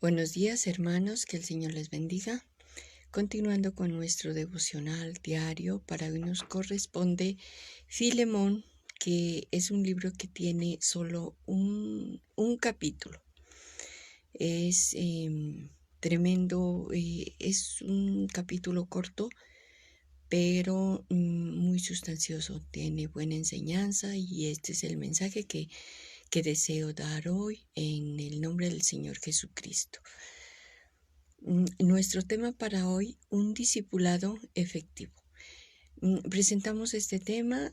Buenos días, hermanos, que el Señor les bendiga. Continuando con nuestro devocional diario, para hoy nos corresponde Filemón, que es un libro que tiene solo un capítulo. Es tremendo, es un capítulo corto, pero muy sustancioso. Tiene buena enseñanza y este es el mensaje que deseo dar hoy en el nombre del Señor Jesucristo. Nuestro tema para hoy, un discipulado efectivo. Presentamos este tema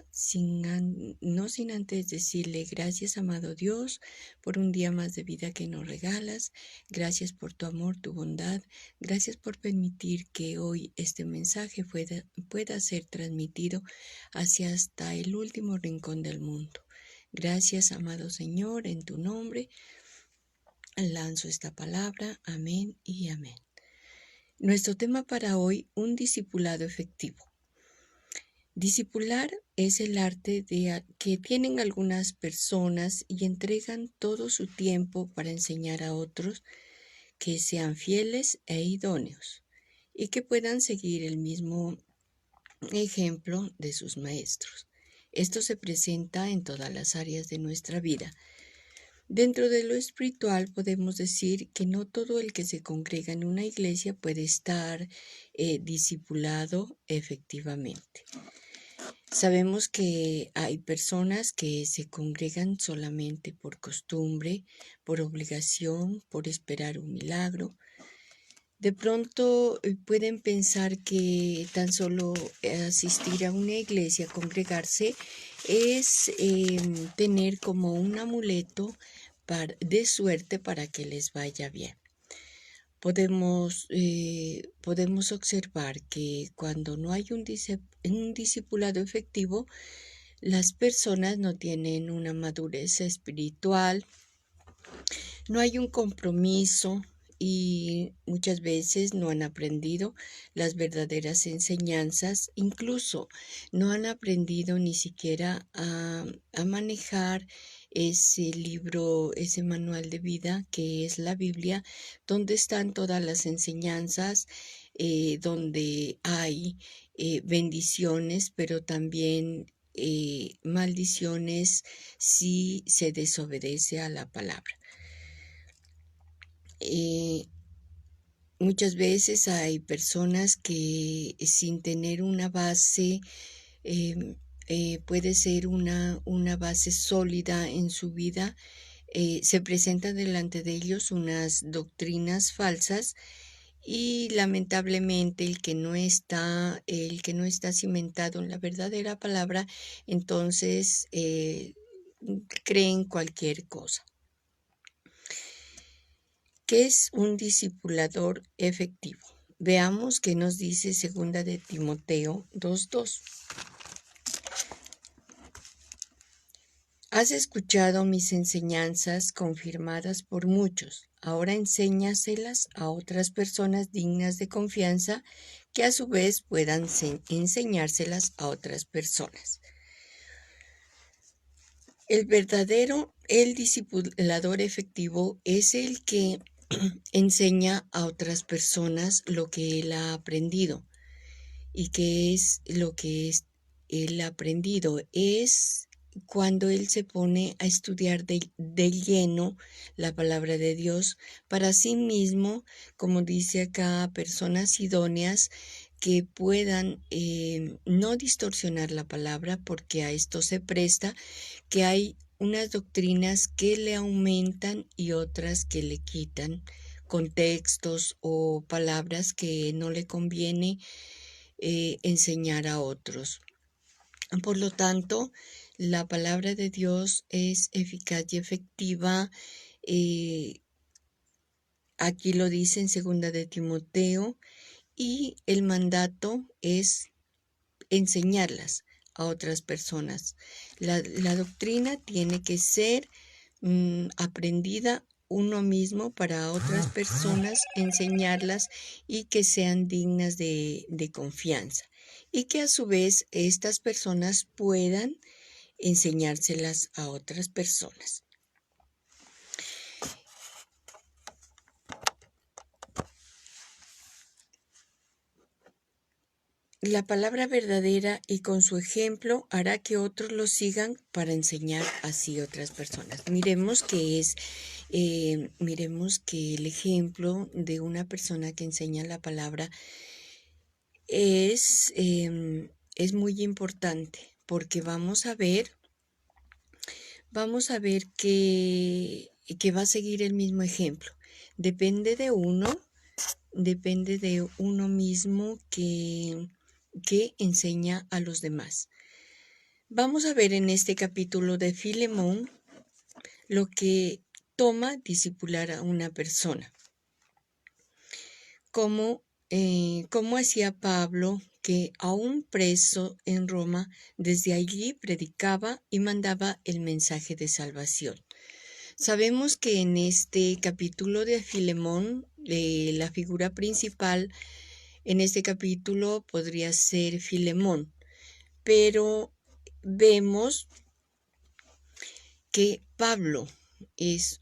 no sin antes decirle gracias, amado Dios, por un día más de vida que nos regalas. Gracias por tu amor, tu bondad. Gracias por permitir que hoy este mensaje pueda ser transmitido hacia hasta el último rincón del mundo. Gracias, amado Señor, en tu nombre lanzo esta palabra. Amén y amén. Nuestro tema para hoy, un discipulado efectivo. Discipular es el arte que tienen algunas personas y entregan todo su tiempo para enseñar a otros que sean fieles e idóneos y que puedan seguir el mismo ejemplo de sus maestros. Esto se presenta en todas las áreas de nuestra vida. Dentro de lo espiritual podemos decir que no todo el que se congrega en una iglesia puede estar discipulado efectivamente. Sabemos que hay personas que se congregan solamente por costumbre, por obligación, por esperar un milagro. De pronto pueden pensar que tan solo asistir a una iglesia, congregarse, es tener como un amuleto de suerte para que les vaya bien. Podemos observar que cuando no hay un discipulado efectivo, las personas no tienen una madurez espiritual, no hay un compromiso y muchas veces no han aprendido las verdaderas enseñanzas, incluso no han aprendido ni siquiera a manejar ese libro, ese manual de vida que es la Biblia, donde están todas las enseñanzas, donde hay bendiciones, pero también maldiciones si se desobedece a la palabra. Muchas veces hay personas que sin tener una base, puede ser una base sólida en su vida, se presentan delante de ellos unas doctrinas falsas y lamentablemente el que no está cimentado en la verdadera palabra, entonces creen cualquier cosa. ¿Qué es un discipulador efectivo? Veamos qué nos dice 2 de Timoteo 2:2. Has escuchado mis enseñanzas confirmadas por muchos. Ahora enséñaselas a otras personas dignas de confianza que a su vez puedan enseñárselas a otras personas. El discipulador efectivo es el que enseña a otras personas lo que él ha aprendido. ¿Y qué es lo que él ha aprendido? Es cuando él se pone a estudiar de lleno la palabra de Dios para sí mismo, como dice acá, personas idóneas que puedan no distorsionar la palabra, porque a esto se presta que hay unas doctrinas que le aumentan y otras que le quitan contextos o palabras que no le conviene enseñar a otros. Por lo tanto, la palabra de Dios es eficaz y efectiva. Aquí lo dice en 2 de Timoteo, y el mandato es enseñarlas a otras personas. La doctrina tiene que ser aprendida uno mismo para otras personas, enseñarlas y que sean dignas de confianza. Y que a su vez estas personas puedan enseñárselas a otras personas. la palabra verdadera y con su ejemplo hará que otros lo sigan para enseñar así a otras personas. Miremos que el ejemplo de una persona que enseña la palabra es muy importante, porque vamos a ver que va a seguir el mismo ejemplo. Depende de uno mismo que enseña a los demás. Vamos a ver en este capítulo de Filemón lo que toma discipular a una persona. Como hacía Pablo, que aún preso en Roma, desde allí predicaba y mandaba el mensaje de salvación. Sabemos que en este capítulo de Filemón, la figura principal en este capítulo podría ser Filemón, pero vemos que Pablo es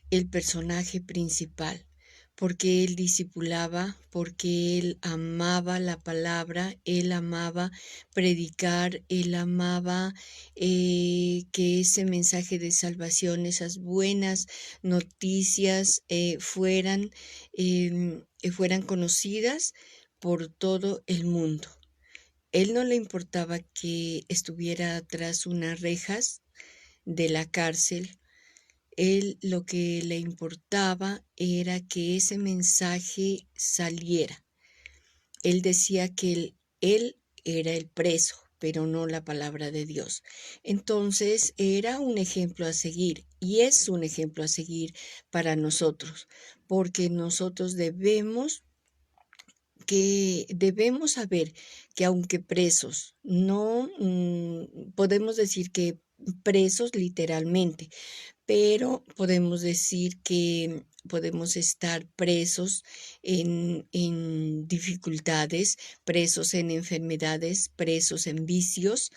el personaje principal, porque él discipulaba, porque él amaba la palabra, él amaba predicar, él amaba que ese mensaje de salvación, esas buenas noticias fueran conocidas por todo el mundo. Él no le importaba que estuviera tras unas rejas de la cárcel. Él lo que le importaba era que ese mensaje saliera. Él decía que él era el preso, pero no la palabra de Dios. Entonces era un ejemplo a seguir y es un ejemplo a seguir para nosotros, porque nosotros debemos saber que aunque presos, no podemos decir que presos literalmente, pero podemos decir que podemos estar presos en dificultades, presos en enfermedades, presos en vicios,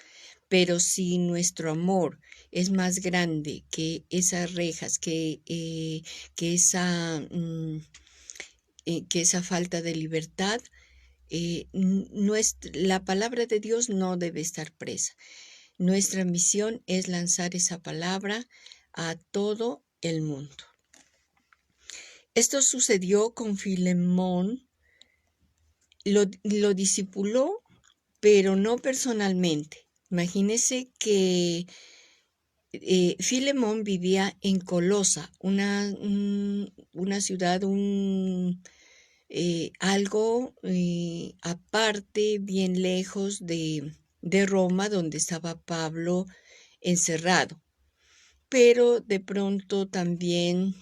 pero si nuestro amor es más grande que esas rejas, que esa falta de libertad, la palabra de Dios no debe estar presa. Nuestra misión es lanzar esa palabra a todo el mundo. Esto sucedió con Filemón, lo discipuló, pero no personalmente. Imagínense que Filemón vivía en Colosa, una ciudad, algo aparte, bien lejos de Roma, donde estaba Pablo encerrado. Pero de pronto también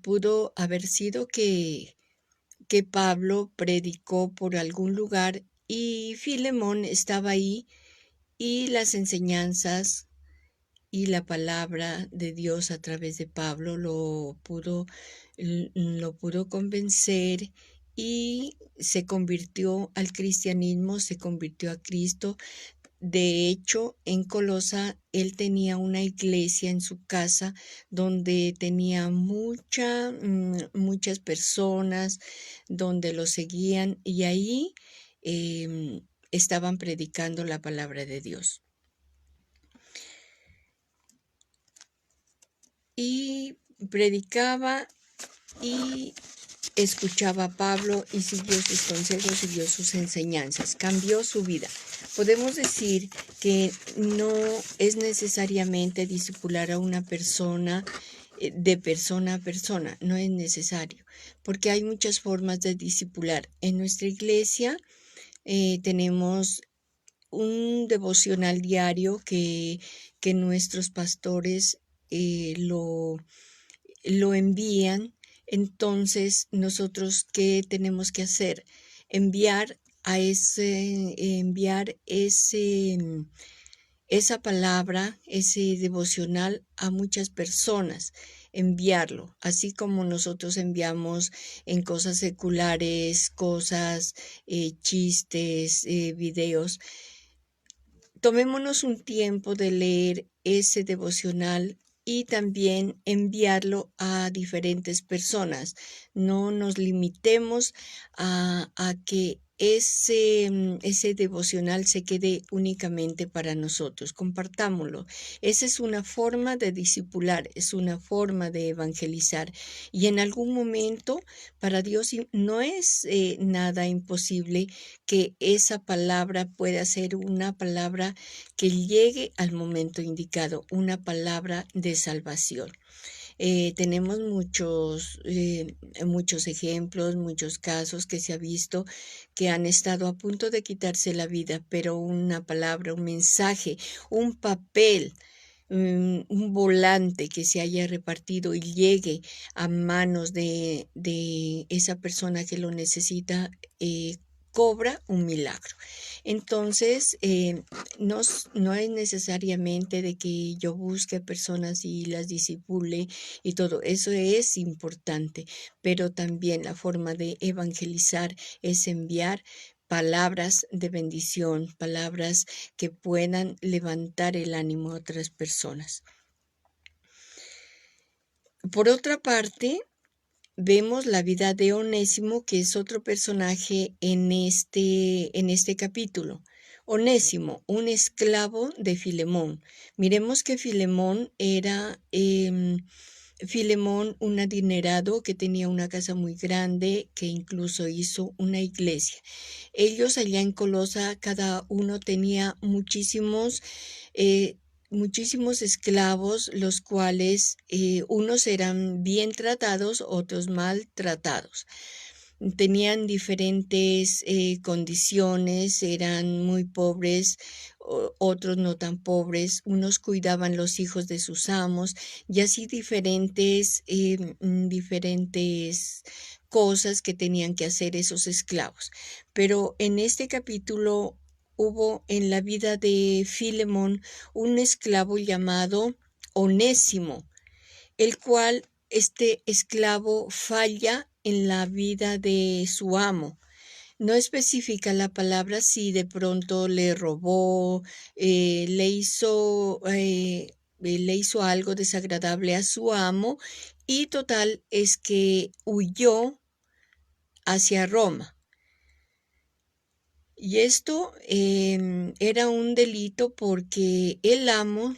pudo haber sido que Pablo predicó por algún lugar y Filemón estaba ahí y las enseñanzas y la palabra de Dios a través de Pablo lo pudo convencer y se convirtió al cristianismo, se convirtió a Cristo. De hecho, en Colosa él tenía una iglesia en su casa donde tenía muchas personas, donde lo seguían y ahí estaban predicando la palabra de Dios. Y predicaba y escuchaba a Pablo y siguió sus consejos, siguió sus enseñanzas, cambió su vida. Podemos decir que no es necesariamente discipular a una persona de persona a persona, no es necesario, porque hay muchas formas de discipular. En nuestra iglesia tenemos un devocional diario que nuestros pastores lo envían. Entonces, nosotros, ¿qué tenemos que hacer? Enviar esa palabra, ese devocional a muchas personas, enviarlo, así como nosotros enviamos en cosas seculares, cosas, chistes, videos. Tomémonos un tiempo de leer ese devocional y también enviarlo a diferentes personas. No nos limitemos a que ese devocional se quede únicamente para nosotros. Compartámoslo. Esa es una forma de discipular, es una forma de evangelizar. Y en algún momento, para Dios no es nada imposible que esa palabra pueda ser una palabra que llegue al momento indicado, una palabra de salvación. Tenemos muchos ejemplos, muchos casos que se ha visto que han estado a punto de quitarse la vida, pero una palabra, un mensaje, un papel, un volante que se haya repartido y llegue a manos de esa persona que lo necesita, cobra un milagro. Entonces, no es necesariamente de que yo busque personas y las disipule y todo, eso es importante, pero también la forma de evangelizar es enviar palabras de bendición, palabras que puedan levantar el ánimo a otras personas. Por otra parte, vemos la vida de Onésimo, que es otro personaje en este capítulo. Onésimo, un esclavo de Filemón. Miremos que Filemón era un adinerado que tenía una casa muy grande, que incluso hizo una iglesia. Ellos allá en Colosa, cada uno tenía muchísimos esclavos, los cuales unos eran bien tratados, otros mal tratados. Tenían diferentes condiciones, eran muy pobres, otros no tan pobres, unos cuidaban los hijos de sus amos y así diferentes cosas que tenían que hacer esos esclavos. Pero en este capítulo hubo en la vida de Filemón un esclavo llamado Onésimo, el cual este esclavo falla en la vida de su amo. No especifica la palabra si de pronto le robó, le hizo algo desagradable a su amo, y total es que huyó hacia Roma. Y esto era un delito porque el amo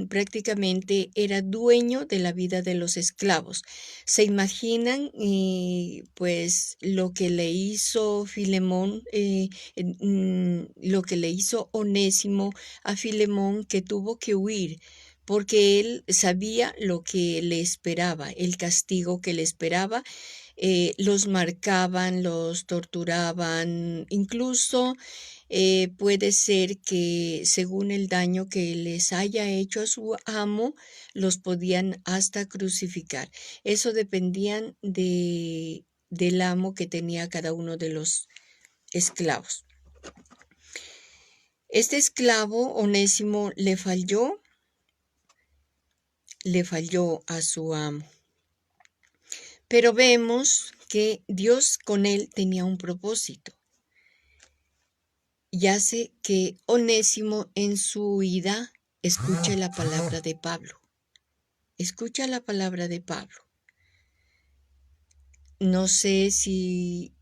prácticamente era dueño de la vida de los esclavos. ¿Se imaginan pues lo que le hizo Filemón, lo que le hizo Onésimo a Filemón, que tuvo que huir? Porque él sabía lo que le esperaba, el castigo que le esperaba. Los marcaban, los torturaban, incluso puede ser que según el daño que les haya hecho a su amo, los podían hasta crucificar. Eso dependían del amo que tenía cada uno de los esclavos. Este esclavo, Onésimo, le falló a su amo. Pero vemos que Dios con él tenía un propósito. Y hace que Onésimo en su huida escuche la palabra de Pablo. Escucha la palabra de Pablo. No sé si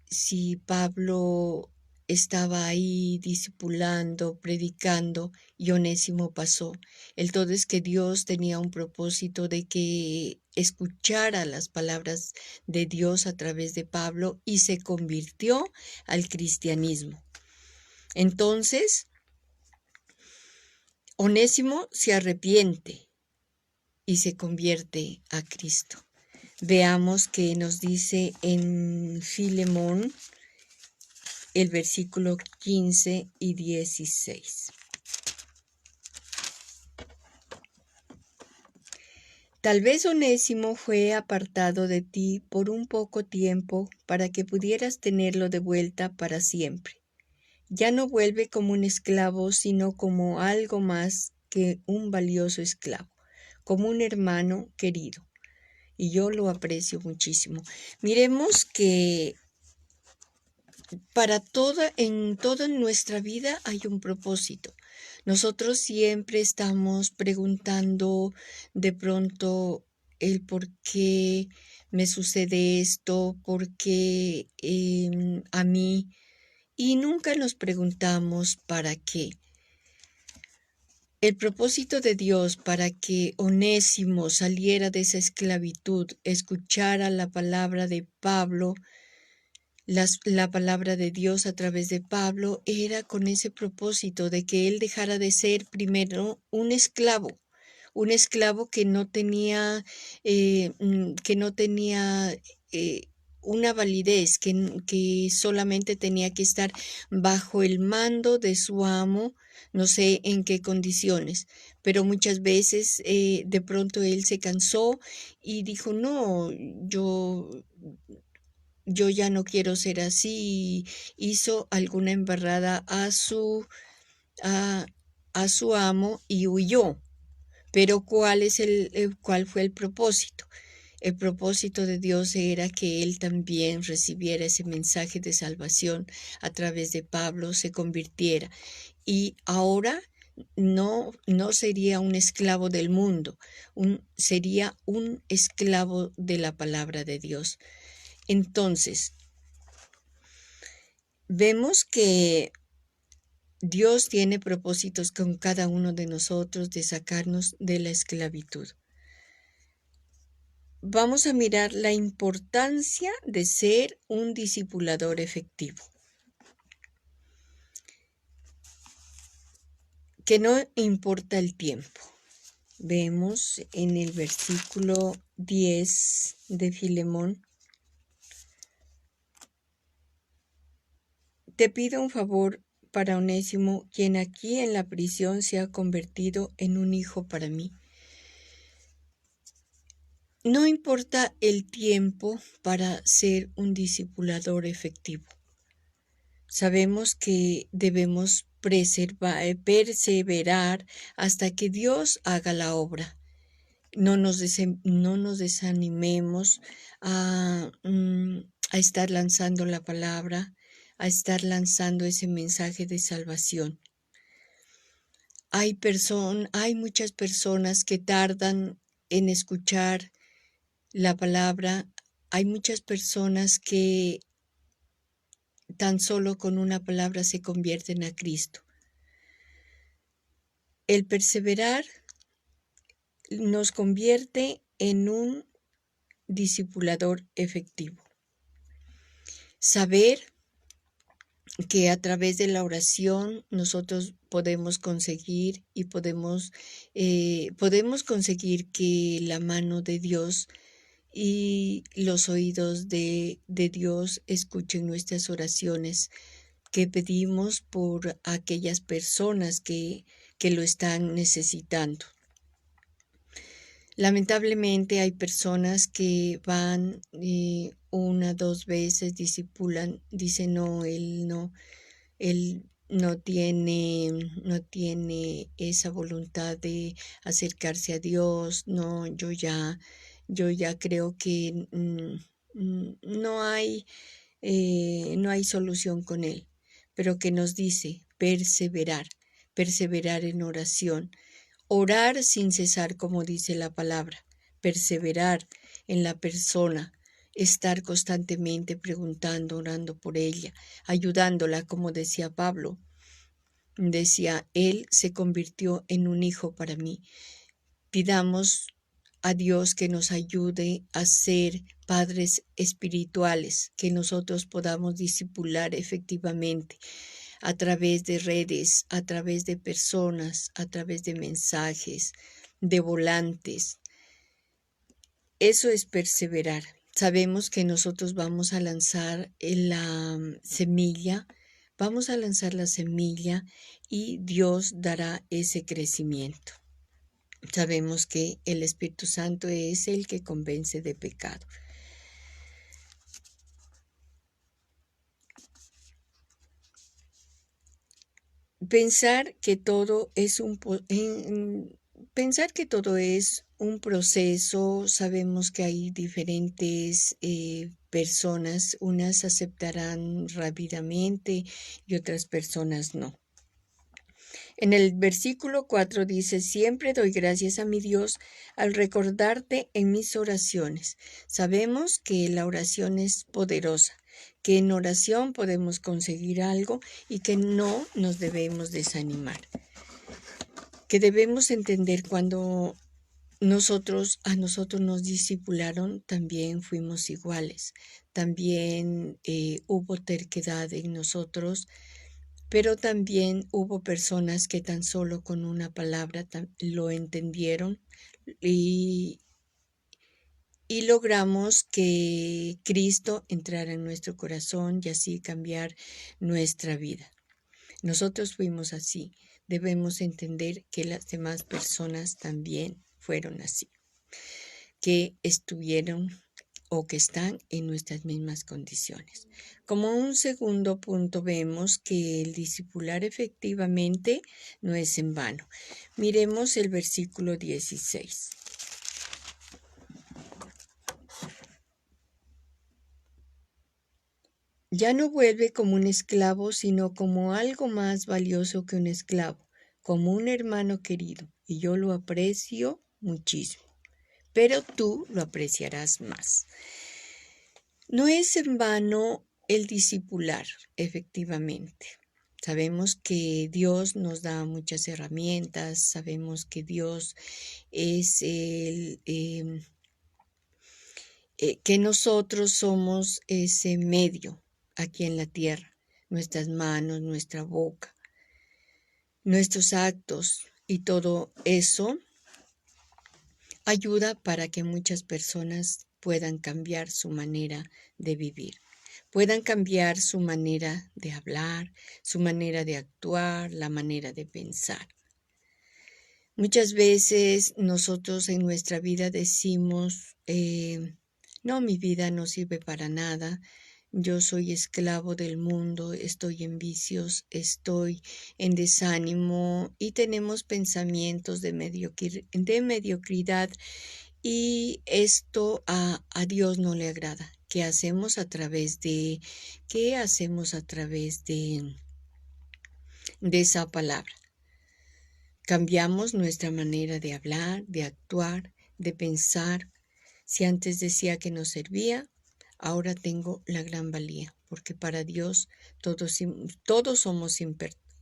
Pablo estaba ahí discipulando, predicando, y Onésimo pasó. El todo es que Dios tenía un propósito de que escuchara las palabras de Dios a través de Pablo y se convirtió al cristianismo. Entonces, Onésimo se arrepiente y se convierte a Cristo. Veamos qué nos dice en Filemón el versículo 15 y 16. Tal vez Onésimo fue apartado de ti por un poco tiempo para que pudieras tenerlo de vuelta para siempre. Ya no vuelve como un esclavo, sino como algo más que un valioso esclavo, como un hermano querido. Y yo lo aprecio muchísimo. Miremos que en toda nuestra vida hay un propósito. Nosotros siempre estamos preguntando de pronto el por qué me sucede esto, por qué a mí. y nunca nos preguntamos para qué. El propósito de Dios para que Onésimo saliera de esa esclavitud, escuchara la palabra de Pablo, la palabra de Dios a través de Pablo, era con ese propósito de que él dejara de ser primero un esclavo que no tenía, eh, una validez, que solamente tenía que estar bajo el mando de su amo, no sé en qué condiciones, pero muchas veces de pronto él se cansó y dijo, no, yo ya no quiero ser así, y hizo alguna embarrada a, a su amo y huyó. Pero ¿cuál fue el propósito? El propósito de Dios era que él también recibiera ese mensaje de salvación a través de Pablo, se convirtiera. Y ahora no sería un esclavo del mundo, sería un esclavo de la palabra de Dios. Entonces, vemos que Dios tiene propósitos con cada uno de nosotros de sacarnos de la esclavitud. Vamos a mirar la importancia de ser un discipulador efectivo. Que no importa el tiempo. Vemos en el versículo 10 de Filemón. Te pido un favor para Onésimo, quien aquí en la prisión se ha convertido en un hijo para mí. No importa el tiempo para ser un discipulador efectivo. Sabemos que debemos perseverar hasta que Dios haga la obra. No nos desanimemos a estar lanzando la palabra, a estar lanzando ese mensaje de salvación. Hay muchas personas que tardan en escuchar la palabra. Hay muchas personas que tan solo con una palabra se convierten a Cristo. El perseverar nos convierte en un discipulador efectivo. Saber que a través de la oración nosotros podemos conseguir y podemos conseguir que la mano de Dios y los oídos de Dios escuchen nuestras oraciones que pedimos por aquellas personas que lo están necesitando. Lamentablemente hay personas que van 1, 2 veces, discipulan, dicen no, él no tiene esa voluntad de acercarse a Dios, no, yo ya creo que no hay solución con él, pero que nos dice perseverar en oración. Orar sin cesar, como dice la palabra, perseverar en la persona, estar constantemente preguntando, orando por ella, ayudándola, como decía Pablo. Decía, él se convirtió en un hijo para mí. Pidamos a Dios que nos ayude a ser padres espirituales, que nosotros podamos discipular efectivamente a través de redes, a través de personas, a través de mensajes, de volantes. Eso es perseverar. Sabemos que nosotros vamos a lanzar la semilla, y Dios dará ese crecimiento. Sabemos que el Espíritu Santo es el que convence de pecado. Pensar que todo es un proceso. Sabemos que hay diferentes personas, unas aceptarán rápidamente y otras personas no. En el versículo 4 dice, siempre doy gracias a mi Dios al recordarte en mis oraciones. Sabemos que la oración es poderosa. que en oración podemos conseguir algo y que no nos debemos desanimar, que debemos entender cuando a nosotros nos discipularon, también fuimos iguales, también hubo terquedad en nosotros, pero también hubo personas que tan solo con una palabra lo entendieron y, y logramos que Cristo entrara en nuestro corazón y así cambiar nuestra vida. Nosotros fuimos así. Debemos entender que las demás personas también fueron así, que estuvieron o que están en nuestras mismas condiciones. Como un segundo punto vemos que el discipular efectivamente no es en vano. Miremos el versículo 16. Ya no vuelve como un esclavo, sino como algo más valioso que un esclavo, como un hermano querido, y yo lo aprecio muchísimo, pero tú lo apreciarás más. No es en vano el discipular, efectivamente. Sabemos que Dios nos da muchas herramientas, sabemos que Dios es que nosotros somos ese medio aquí en la tierra, nuestras manos, nuestra boca, nuestros actos y todo eso ayuda para que muchas personas puedan cambiar su manera de vivir, puedan cambiar su manera de hablar, su manera de actuar, la manera de pensar. Muchas veces nosotros en nuestra vida decimos, no, mi vida no sirve para nada, yo soy esclavo del mundo, estoy en vicios, estoy en desánimo y tenemos pensamientos de mediocridad y esto a Dios no le agrada. ¿Qué hacemos a través de esa palabra? Cambiamos nuestra manera de hablar, de actuar, de pensar. Si antes decía que no servía, ahora tengo la gran valía, porque para Dios todos somos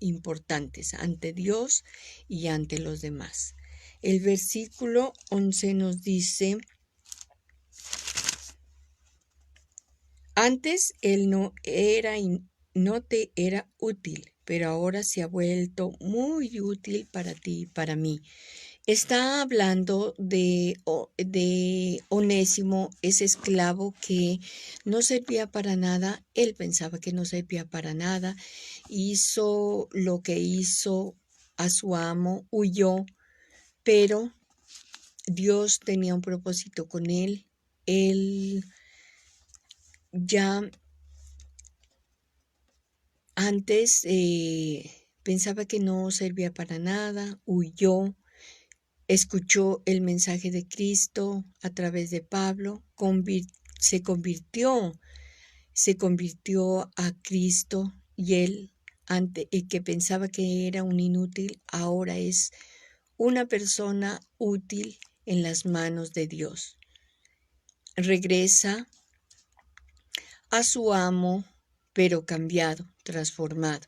importantes ante Dios y ante los demás. El versículo 11 nos dice, antes él no te era útil, pero ahora se ha vuelto muy útil para ti y para mí. Está hablando de Onésimo, ese esclavo que no servía para nada. Él pensaba que no servía para nada. Hizo lo que hizo a su amo, huyó, pero Dios tenía un propósito con él. Él ya antes pensaba que no servía para nada, huyó. Escuchó el mensaje de Cristo a través de Pablo, se convirtió a Cristo y él, que pensaba que era un inútil, ahora es una persona útil en las manos de Dios. Regresa a su amo, pero cambiado, transformado.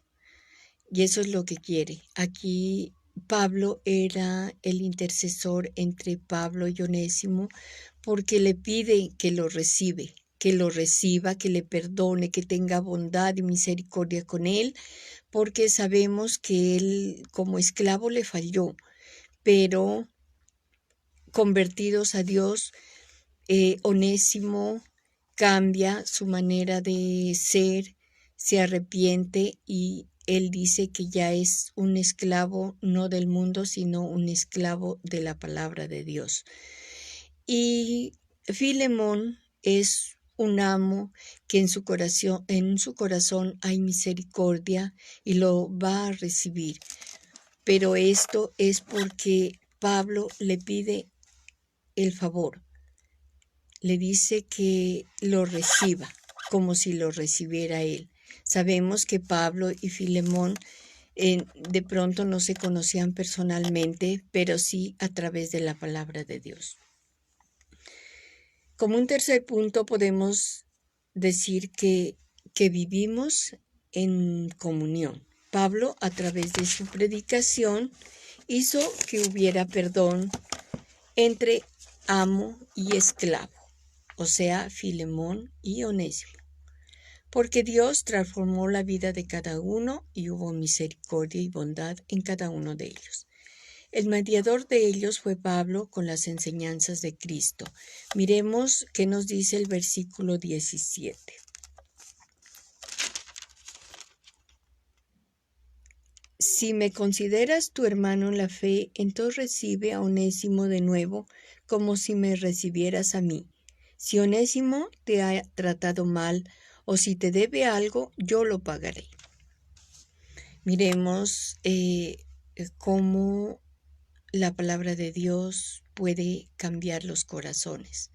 Y eso es lo que quiere. Aquí Pablo era el intercesor entre Pablo y Onésimo porque le pide que lo reciba, que le perdone, que tenga bondad y misericordia con él, porque sabemos que él como esclavo le falló, pero convertidos a Dios, Onésimo cambia su manera de ser, se arrepiente y él dice que ya es un esclavo no del mundo, sino un esclavo de la palabra de Dios. Y Filemón es un amo que en su corazón hay misericordia y lo va a recibir. Pero esto es porque Pablo le pide el favor. Le dice que lo reciba, como si lo recibiera él. Sabemos que Pablo y Filemón de pronto no se conocían personalmente, pero sí a través de la palabra de Dios. Como un tercer punto podemos decir que vivimos en comunión. Pablo, a través de su predicación, hizo que hubiera perdón entre amo y esclavo, o sea, Filemón y Onésimo, porque Dios transformó la vida de cada uno y hubo misericordia y bondad en cada uno de ellos. El mediador de ellos fue Pablo con las enseñanzas de Cristo. Miremos qué nos dice el versículo 17. Si me consideras tu hermano en la fe, entonces recibe a Onésimo de nuevo, como si me recibieras a mí. Si Onésimo te ha tratado mal o si te debe algo, yo lo pagaré. Miremos cómo la palabra de Dios puede cambiar los corazones.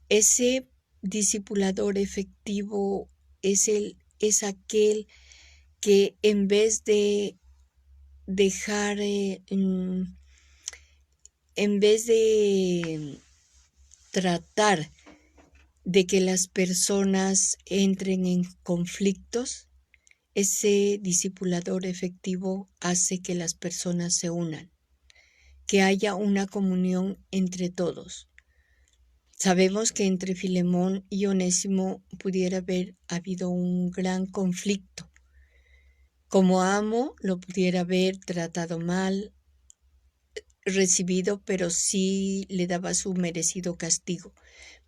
Ese discipulador efectivo es aquel que en vez de dejar, en vez de tratar de que las personas entren en conflictos, ese discipulador efectivo hace que las personas se unan, que haya una comunión entre todos. Sabemos que entre Filemón y Onésimo pudiera haber habido un gran conflicto. Como amo, lo pudiera haber tratado mal, recibido, pero sí le daba su merecido castigo.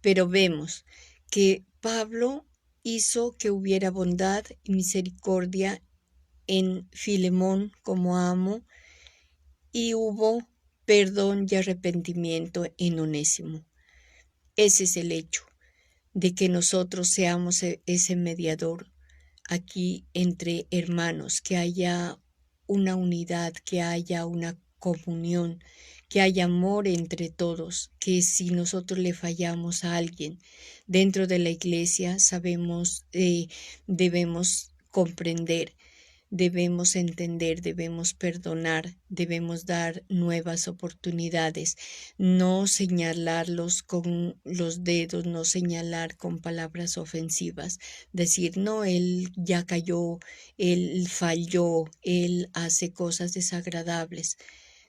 Pero vemos que Pablo hizo que hubiera bondad y misericordia en Filemón como amo y hubo perdón y arrepentimiento en Onésimo. Ese es el hecho de que nosotros seamos ese mediador aquí entre hermanos, que haya una unidad, que haya una comunión, que haya amor entre todos, que si nosotros le fallamos a alguien dentro de la iglesia, debemos comprender, debemos entender, debemos perdonar, debemos dar nuevas oportunidades, no señalarlos con los dedos, no señalar con palabras ofensivas, decir, no, él ya cayó, él falló, él hace cosas desagradables.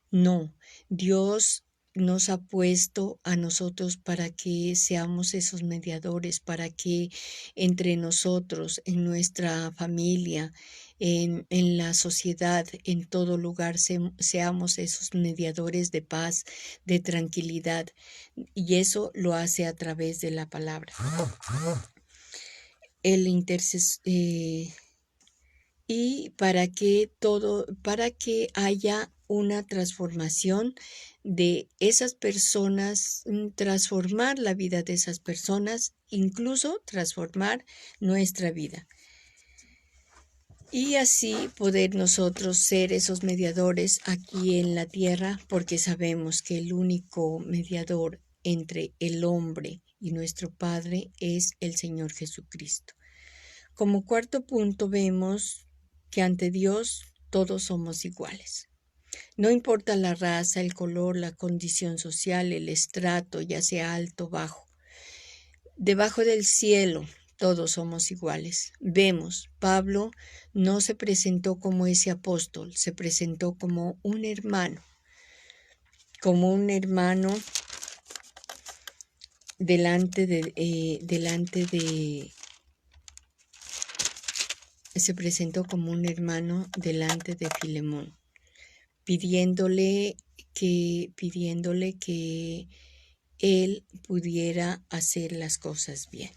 No, Dios nos ha puesto a nosotros para que seamos esos mediadores, para que entre nosotros, en nuestra familia, en la sociedad, en todo lugar, seamos esos mediadores de paz, de tranquilidad. Y eso lo hace a través de la palabra. El y para que haya una transformación de esas personas, transformar la vida de esas personas, incluso transformar nuestra vida. Y así poder nosotros ser esos mediadores aquí en la tierra, porque sabemos que el único mediador entre el hombre y nuestro Padre es el Señor Jesucristo. Como cuarto punto vemos que ante Dios todos somos iguales. No importa la raza, el color, la condición social, el estrato, ya sea alto o bajo. Debajo del cielo todos somos iguales. Vemos, Pablo no se presentó como ese apóstol, se presentó como un hermano se presentó como un hermano delante de Filemón, pidiéndole que él pudiera hacer las cosas bien.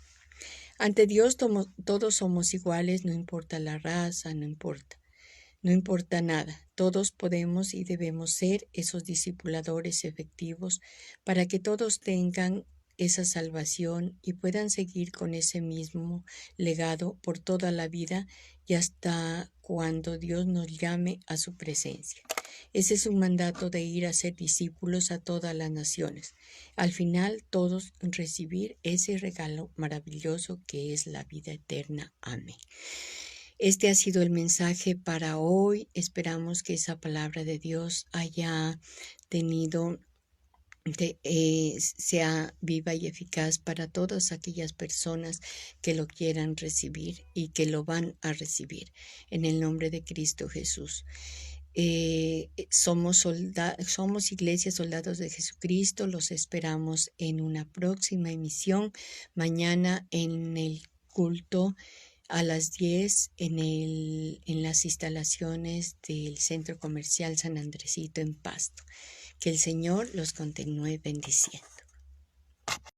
Ante Dios todos somos iguales, no importa la raza, no importa nada. Todos podemos y debemos ser esos discipuladores efectivos para que todos tengan esa salvación y puedan seguir con ese mismo legado por toda la vida y hasta cuando Dios nos llame a su presencia. Ese es un mandato de ir a ser discípulos a todas las naciones. Al final, todos recibir ese regalo maravilloso que es la vida eterna. Amén. Este ha sido el mensaje para hoy. Esperamos que esa palabra de Dios haya tenido sea viva y eficaz para todas aquellas personas que lo quieran recibir y que lo van a recibir. En el nombre de Cristo Jesús. Somos Iglesia Soldados de Jesucristo. Los esperamos en una próxima emisión. Mañana en el culto a las 10 en las instalaciones del Centro Comercial San Andresito en Pasto. Que el Señor los continúe bendiciendo.